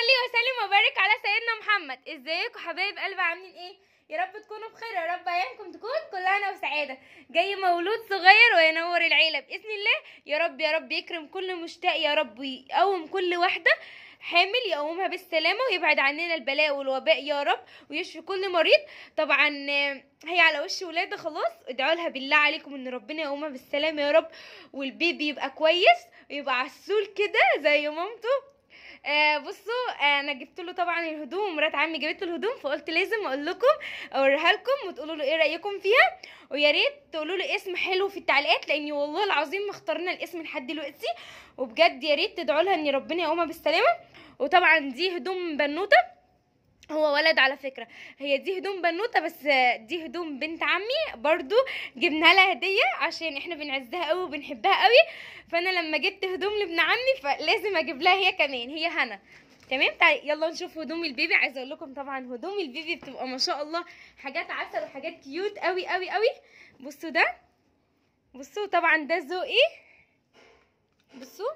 صلي وسلم وبارك على سيدنا محمد. ازيكم حبايب قلبي، عاملين ايه؟ يا رب تكونوا بخير، يا رب ايامكم تكون كلها هنا وسعاده. جاي مولود صغير وينور العيله باذن الله. يا رب يا رب يكرم كل مشتاق، يا رب يقوم كل واحده حامل، يقومها بالسلامه ويبعد عننا البلاء والوباء يا رب، ويشفي كل مريض. طبعا هي على وش ولاده خلاص، ادعوا لها بالله عليكم ان ربنا يقومها بالسلامه يا رب، والبيبي يبقى كويس ويبقى عسول كده زي مامته. بصوا، انا جبت له طبعا الهدوم، ومرات عمي جابت له الهدوم، فقلت لازم اقول لكم اوريها لكم وتقولوا له ايه رايكم فيها، ويا ريت تقولوا لله اسم حلو في التعليقات، لاني والله العظيم ما اخترنا الاسم لحد دلوقتي، وبجد يا ريت تدعوا لها ان ربنا يقومها بالسلامه. وطبعا دي هدوم بنوته، هو ولد على فكره، هي دي هدوم بنوته بس دي هدوم بنت عمي برضو، جبنا لها هديه عشان احنا بنعزها قوي وبنحبها قوي، فانا لما جبت هدوم لابن عمي فلازم اجيب لها هي كمان، هي هنا. تمام، تعالي يلا نشوف هدوم البيبي. عايزه اقول لكم طبعا هدوم البيبي بتبقى ما شاء الله حاجات عسل وحاجات كيوت قوي قوي قوي. بصوا ده، بصوا طبعا ده ذوقي، بصوا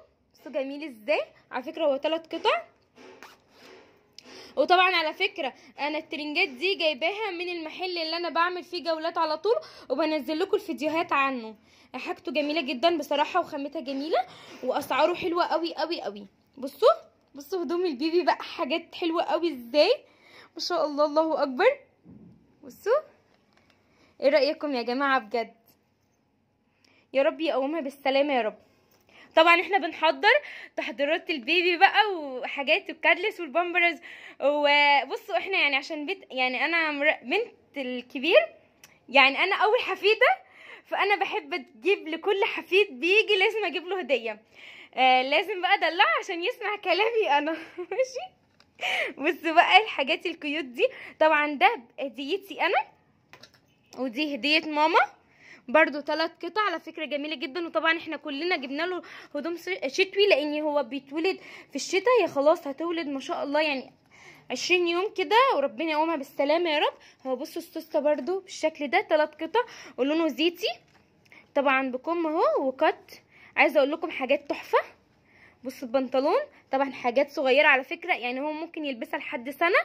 جميل ازاي. على فكره هو 3 قطع، وطبعا على فكره انا الترنجات دي جايباها من المحل اللي انا بعمل فيه جولات على طول، وبنزل لكم الفيديوهات عنه. حاجته جميله جدا بصراحه، وخامتها جميله، واسعاره حلوه قوي قوي قوي. بصوا هدوم البيبي بقى حاجات حلوه قوي ازاي، ما شاء الله، الله اكبر. بصوا، ايه رايكم يا جماعه؟ بجد يا رب يقومها بالسلامه يا رب. طبعا احنا بنحضر تحضيرات البيبي بقى وحاجات الكادلس والبامبرز. وبصوا احنا يعني عشان يعني انا بنت الكبير، يعني انا اول حفيده، فانا بحب اجيب لكل حفيد بيجي لازم اجيب له هديه. لازم بقى ادلعه عشان يسمع كلامي انا ماشي. بصوا بقى الحاجات الكيوت دي، طبعا ده هديتي انا، ودي هديه ماما برضو 3 قطع على فكرة جميلة جدا. وطبعا احنا كلنا جبنا له هدوم شتوي، لان هو بيتولد في الشتاء، هي خلاص هتولد ما شاء الله يعني 20 يوم كده، وربنا يقومها بالسلامة يا رب. هو بصوا السوسته برضو بالشكل ده 3 قطع ولونه زيتي، طبعا بكم اهو وكت. عايزة اقول لكم حاجات تحفة. بصوا البنطلون طبعا حاجات صغيرة على فكرة، يعني هو ممكن يلبسها لحد سنة.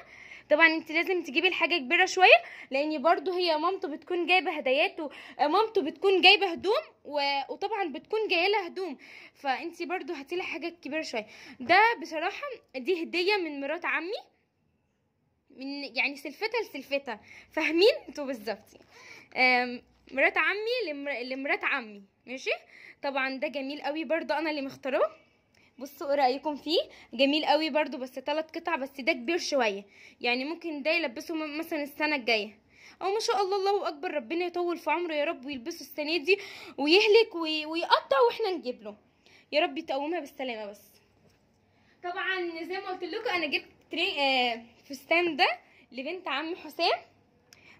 طبعا انت لازم تجيبي الحاجه كبيره شويه، لان برضو هي مامته بتكون جايبه هدايات، ومامته بتكون جايبه هدوم وطبعا بتكون جايه لها هدوم، فانت برضو هاتي لها حاجه كبيره شويه. ده بصراحه دي هديه من مرات عمي، من يعني سلفتها لسلفتها، فاهمين انتوا بالظبط. مرات عمي لمرات عمي، ماشي. طبعا ده جميل قوي برضو، انا اللي مختاراه. بصوا ايه رايكم فيه؟ جميل قوي برضو، بس 3 قطع، بس ده كبير شويه، يعني ممكن ده يلبسه مثلا السنه الجايه، او ما شاء الله الله اكبر، ربنا يطول في عمره يا رب، ويلبسه السنه دي ويهلك ويقطع واحنا نجيب له، يا رب تقومها بالسلامه. بس طبعا زي ما قلت لكم انا جبت فستان ده لبنت عمي حسام.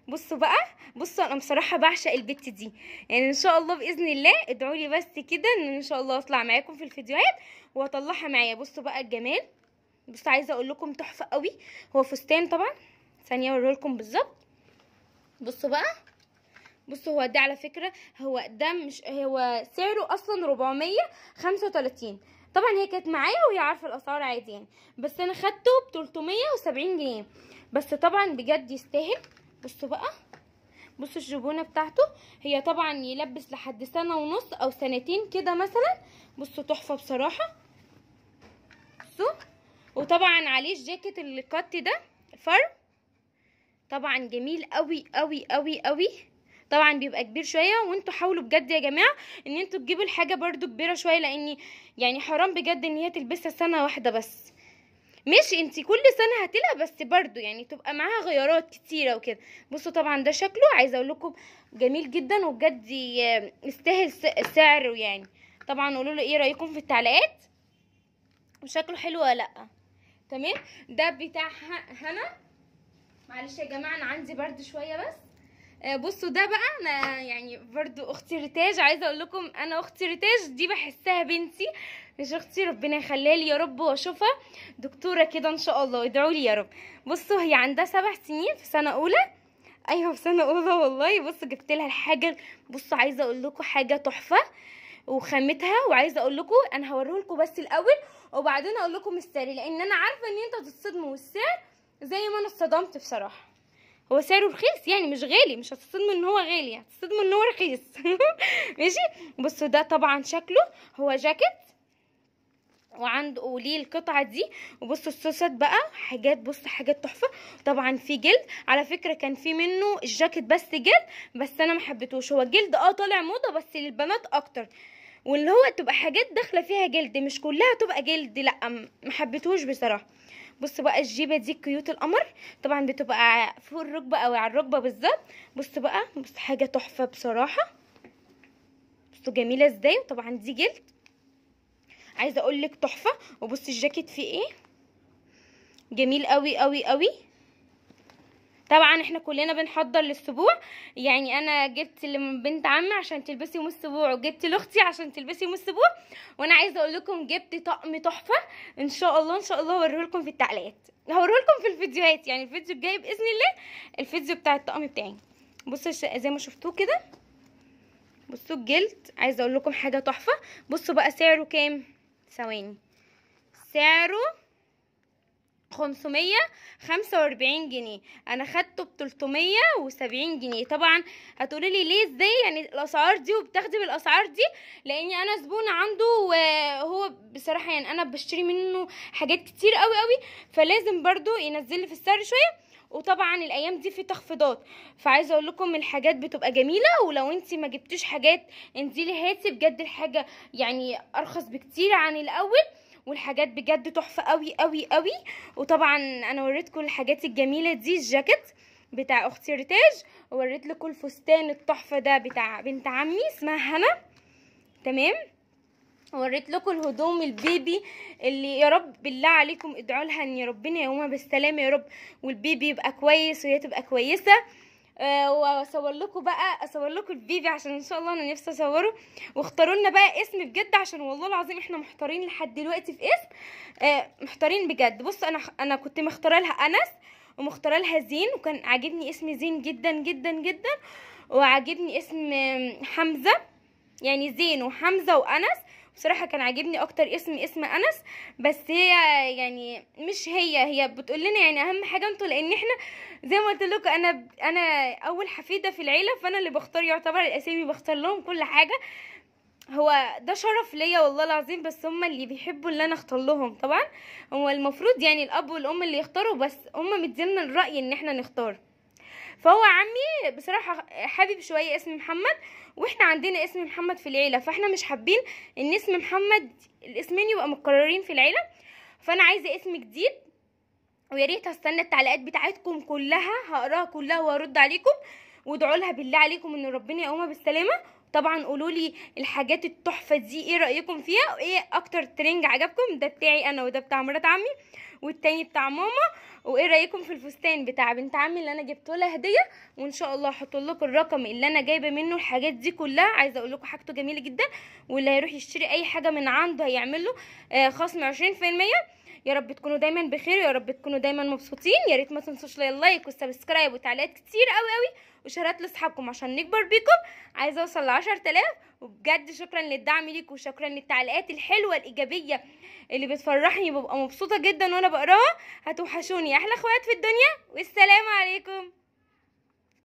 بصوا بقى، بصوا انا بصراحه بعشق البت دي، يعني ان شاء الله باذن الله ادعوا لي بس كده ان شاء الله اطلع معاكم في الفيديوهات واطلعها معايا. بصوا بقى الجمال، بصوا عايزه اقول لكم تحفه قوي. هو فستان طبعا، ثانيه اوريه لكم بالظبط. بصوا بقى، بصوا هو ده على فكره، هو ده مش هو سعره اصلا 435. طبعا هي كانت معايا وهي عارفه الاسعار عادي يعني، بس انا خدته ب 370 جنيه، بس طبعا بجد يستاهل. بصوا بقى، بصوا الجبونه بتاعته، هي طبعا يلبس لحد 1.5 سنة او 2 كده مثلا. بصوا تحفه بصراحه. بصوا، وطبعا عليه الجاكيت الكات ده فرو، طبعا جميل قوي قوي قوي قوي. طبعا بيبقى كبير شويه، وانتوا حاولوا بجد يا جماعه ان انتوا تجيبوا الحاجه برضو كبيره شويه، لان يعني حرام بجد ان هي تلبسها 1 سنة واحده بس. ماشي انتي كل سنه هاتلها، بس برضو يعني تبقى معاها غيارات كتيره وكده. بصوا طبعا ده شكله، عايزه اقول لكم جميل جدا، وبجد يستاهل سعره يعني. طبعا قولوا لي ايه رايكم في التعليقات، وشكله حلو ولا لا. تمام، ده بتاع هنا. معلش يا جماعه انا عندي برد شويه بس. بصوا ده بقى انا يعني برضو اختي ريتاج، عايزه اقول لكم انا اختي ريتاج دي بحسها بنتي، مش اختي، ربنا يخليها لي يا رب، واشوفها دكتوره كده ان شاء الله، ادعوا لي يا رب. بصوا هي عندها 7 سنين في سنه اولى، ايوه في سنه اولى والله. بصوا جبت لها الحاجه، بصوا عايزه اقول لكم حاجه تحفه وخامتها، وعايزه اقول لكم انا هوريه لكم بس الاول وبعدين اقول لكم السعر، لان انا عارفه ان انتوا هتتصدموا. والسعر زي ما انا اتصدمت بصراحه، هو سعره رخيص يعني مش غالي، مش هتصدموا ان هو غالي، هتصدموا ان هو رخيص. ماشي. بصوا ده طبعا شكله هو جاكيت وعنده ليه القطعه دي. وبصوا السوسات بقى حاجات، بص حاجات تحفه. طبعا في جلد، على فكره كان في منه الجاكيت بس جلد، بس انا ما حبيتهوش. هو جلد طالع موضه بس للبنات اكتر، واللي هو تبقى حاجات داخله فيها جلد، مش كلها تبقى جلد، لا ما حبيتهوش بصراحه. بصوا بقى الجيبه دي كيوت القمر، طبعا بتبقى فوق الركبه او على الركبه بالظبط. بصوا بقى، بصوا حاجه تحفه بصراحه، بصوا جميله ازاي. وطبعا دي جلد، عايزه اقول لك تحفه. وبصوا الجاكيت فيه ايه، جميل قوي قوي قوي. طبعا احنا كلنا بنحضر للسبوع، يعني انا جبت لبنت عمي عشان تلبسي يوم السبوع، وجبت لاختي عشان تلبسي يوم السبوع. وانا عايزه اقول لكم جبت طقم تحفه، ان شاء الله ان شاء الله هوريهولكم في التعليقات، هوريهولكم في الفيديوهات، يعني الفيديو الجاي باذن الله الفيديو بتاع الطقم بتاعي. بصوا زي ما شفتوه كده، بصوا الجلد، عايزه اقول لكم حاجه تحفه. بصوا بقى سعره كام، ثواني، سعره 545 جنيه، انا خدته ب 370 جنيه. طبعا هتقولي لي ليه ازاي يعني الاسعار دي وبتاخدي بالاسعار دي، لاني انا زبونه عنده، وهو بصراحه يعني انا بشتري منه حاجات كتير قوي قوي، فلازم برضو ينزل لي في السعر شويه. وطبعا الايام دي في تخفيضات، فعايزه اقول لكم الحاجات بتبقى جميله. ولو انتي ما جبتيش حاجات انزلي هاتي، بجد الحاجه يعني ارخص بكتير عن الاول، والحاجات بجد تحفه قوي قوي قوي. وطبعا انا وريتكم الحاجات الجميله دي، الجاكيت بتاع اختي ريتاج، ووريت لكم الفستان التحفه ده بتاع بنت عمي اسمها هنا، تمام. وريت لكم الهدوم البيبي اللي يا رب بالله عليكم ادعوا لها ان ربنا يقومها بالسلامه يا رب، والبيبي يبقى كويس وهي تبقى كويسه. واصور لكم بقى، اصور لكم البيبي عشان ان شاء الله انا نفسي اصوره. واختاروا لنا بقى اسم بجد، عشان والله العظيم احنا محتارين لحد دلوقتي في اسم، محتارين بجد. بص انا كنت مختاره لها انس، ومختاره لها زين، وكان عاجبني اسم زين جدا جدا جدا، وعاجبني اسم حمزه، يعني زين وحمزه وانس. بصراحه كان عاجبني اكتر اسم انس، بس هي يعني مش هي بتقول لنا يعني اهم حاجه انتوا، لان احنا زي ما قلت لكم انا اول حفيده في العيله، فانا اللي بختار يعتبر الاسامي، بختار لهم كل حاجه. هو ده شرف ليا والله العظيم، بس هم اللي بيحبوا اللي انا اختار لهم. طبعا هو المفروض يعني الاب والام اللي يختاروا، بس هم مدينا الراي ان احنا نختار. فهو عمي بصراحه حابب شويه اسم محمد، واحنا عندنا اسم محمد في العيله، فاحنا مش حابين ان اسم محمد الاسمين يبقى متكررين في العيله، فانا عايزه اسم جديد. ويا ريت هستنى التعليقات بتاعتكم كلها، هقراها كلها وارد عليكم، وادعوا لها بالله عليكم ان ربنا يقومها بالسلامه. طبعا قولوا لي الحاجات التحفه دي ايه رايكم فيها، وايه اكتر ترنج عجبكم، ده بتاعي انا وده بتاع مرات عمي والتاني بتاع ماما. وايه رايكم في الفستان بتاع بنت عمي اللي انا جبته لها هديه، وان شاء الله هحط لكم الرقم اللي انا جايبه منه الحاجات دي كلها. عايزه اقول لكم حاجته جميله جدا، واللي هيروح يشتري اي حاجه من عنده هيعمل له خصم 20%. يا رب تكونوا دايما بخير، يا رب تكونوا دايما مبسوطين. يا ريت ما تنسوش اللايك والسبسكرايب وتعليقات كتير قوي قوي وشهرات لاصحابكم عشان نكبر بيكم. عايزه اوصل ل 10000. وبجد شكرا للدعم ليكم، وشكرا للتعليقات الحلوه الايجابيه اللي بتفرحني، ببقى مبسوطه جدا وانا بقراها. هتوحشوني احلى اخوات في الدنيا، والسلام عليكم.